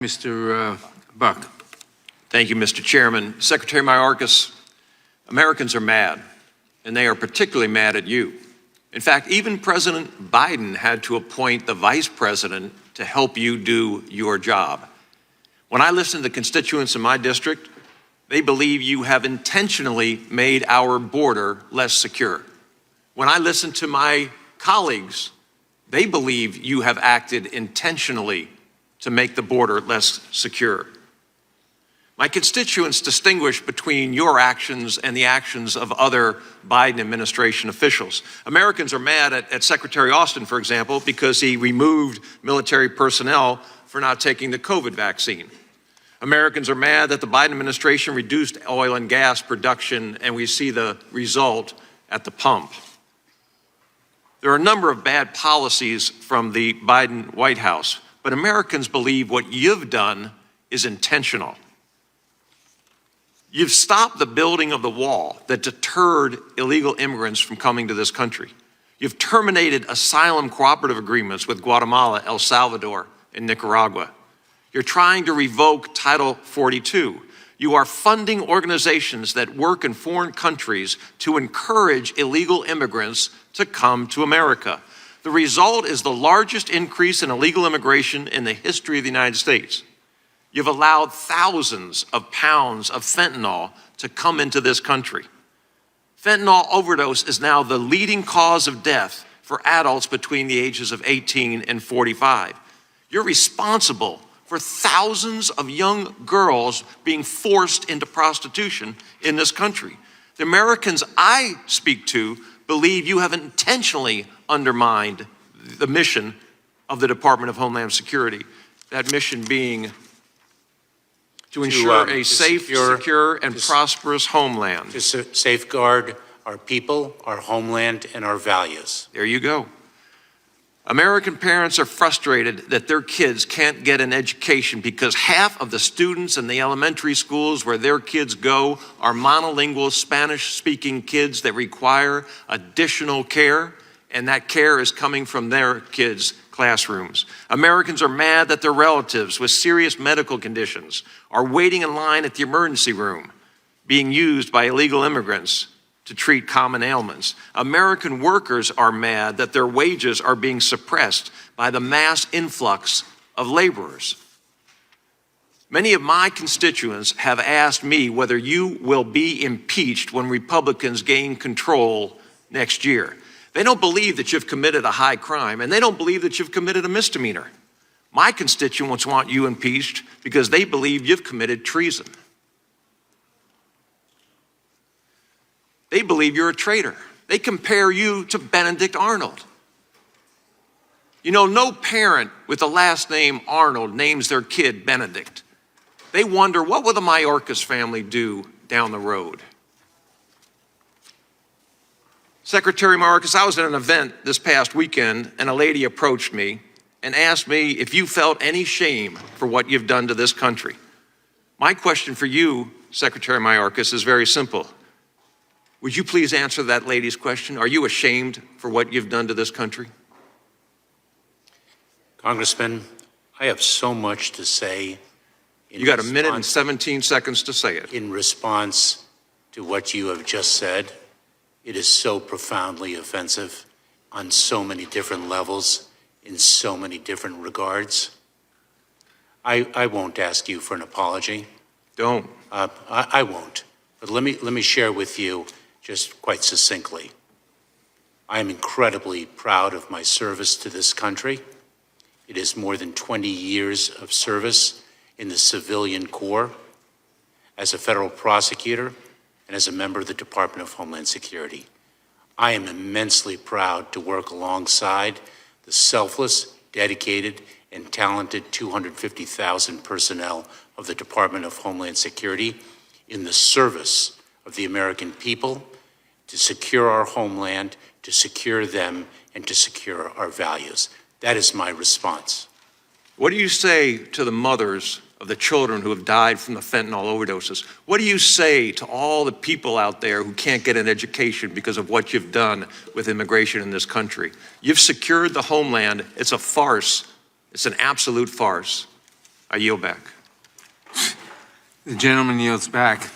Mr. Buck. Thank you, Mr. Chairman. Secretary Mayorkas, Americans are mad, and they are particularly mad at you. In fact, even President Biden had to appoint the vice president to help you do your job. When I listen to constituents in my district, they believe you have intentionally made our border less secure. When I listen to my colleagues, they believe you have acted intentionally to make the border less secure. My constituents distinguish between your actions and the actions of other Biden administration officials. Americans are mad at Secretary Austin, for example, because he removed military personnel for not taking the COVID vaccine. Americans are mad that the Biden administration reduced oil and gas production, and we see the result at the pump. There are a number of bad policies from the Biden White House, but Americans believe what you've done is intentional. You've stopped the building of the wall that deterred illegal immigrants from coming to this country. You've terminated asylum cooperative agreements with Guatemala, El Salvador, and Nicaragua. You're trying to revoke Title 42. You are funding organizations that work in foreign countries to encourage illegal immigrants to come to America. The result is the largest increase in illegal immigration in the history of the United States. You've allowed thousands of pounds of fentanyl to come into this country. Fentanyl overdose is now the leading cause of death for adults between the ages of 18 and 45. You're responsible for thousands of young girls being forced into prostitution in this country. The Americans I speak to believe you have intentionally undermined the mission of the Department of Homeland Security, that mission being to ensure a safe, secure, and prosperous homeland. To safeguard our people, our homeland, and our values. There you go. American parents are frustrated that their kids can't get an education because half of the students in the elementary schools where their kids go are monolingual Spanish-speaking kids that require additional care, and that care is coming from their kids' classrooms. Americans are mad that their relatives with serious medical conditions are waiting in line at the emergency room, being used by illegal immigrants to treat common ailments. American workers are mad that their wages are being suppressed by the mass influx of laborers. Many of my constituents have asked me whether you will be impeached when Republicans gain control next year. They don't believe that you've committed a high crime, and they don't believe that you've committed a misdemeanor. My constituents want you impeached because they believe you've committed treason. They believe you're a traitor. They compare you to Benedict Arnold. You know, no parent with the last name Arnold names their kid Benedict. They wonder, what will the Mayorkas family do down the road? Secretary Mayorkas, I was at an event this past weekend, and a lady approached me and asked me if you felt any shame for what you've done to this country. My question for you, Secretary Mayorkas, is very simple. Would you please answer that lady's question? Are you ashamed for what you've done to this country? Congressman, I have so much to say. You got a minute and 17 seconds to say it. In response to what you have just said, it is so profoundly offensive on so many different levels, in so many different regards. I won't ask you for an apology. Don't. I won't. But let me share with you just quite succinctly. I am incredibly proud of my service to this country. It is more than 20 years of service in the civilian corps as a federal prosecutor and as a member of the Department of Homeland Security. I am immensely proud to work alongside the selfless, dedicated, and talented 250,000 personnel of the Department of Homeland Security in the service of the American people, to secure our homeland, to secure them, and to secure our values. That is my response. What do you say to the mothers of the children who have died from the fentanyl overdoses? What do you say to all the people out there who can't get an education because of what you've done with immigration in this country? You've secured the homeland. It's a farce. It's an absolute farce. I yield back. The gentleman yields back.